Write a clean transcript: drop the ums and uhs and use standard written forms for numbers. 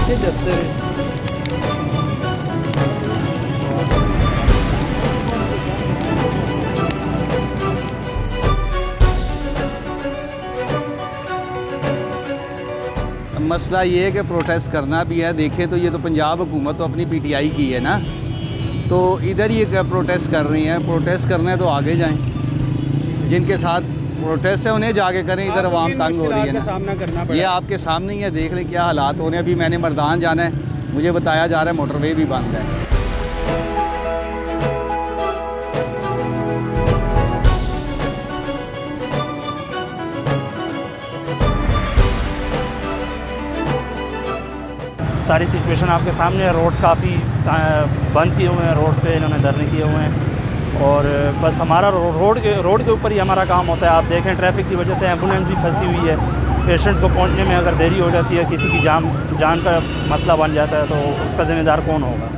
पीछे दफ्तर है। मसला ये है कि प्रोटेस्ट करना भी है। देखें तो ये तो पंजाब हुकूमत तो अपनी पीटीआई की है ना, तो इधर ही प्रोटेस्ट कर रही हैं। प्रोटेस्ट करना है तो आगे जाएं, जिनके साथ प्रोटेस्ट है उन्हें जाके करें। इधर आवाम तंग हो रही है ना, ये आपके सामने ही है, देख लें क्या हालात हो रहे हैं। अभी मैंने मर्दान जाना है, मुझे बताया जा रहा है मोटरवे भी बंद है। सारी सिचुएशन आपके सामने है। रोड्स काफ़ी बंद किए हुए हैं, रोड्स पे इन्होंने धरने किए हुए हैं और बस हमारा रोड के ऊपर ही हमारा काम होता है। आप देखें ट्रैफिक की वजह से एम्बुलेंस भी फंसी हुई है। पेशेंट्स को पहुंचने में अगर देरी हो जाती है, किसी की जान का मसला बन जाता है, तो उसका ज़िम्मेदार कौन होगा।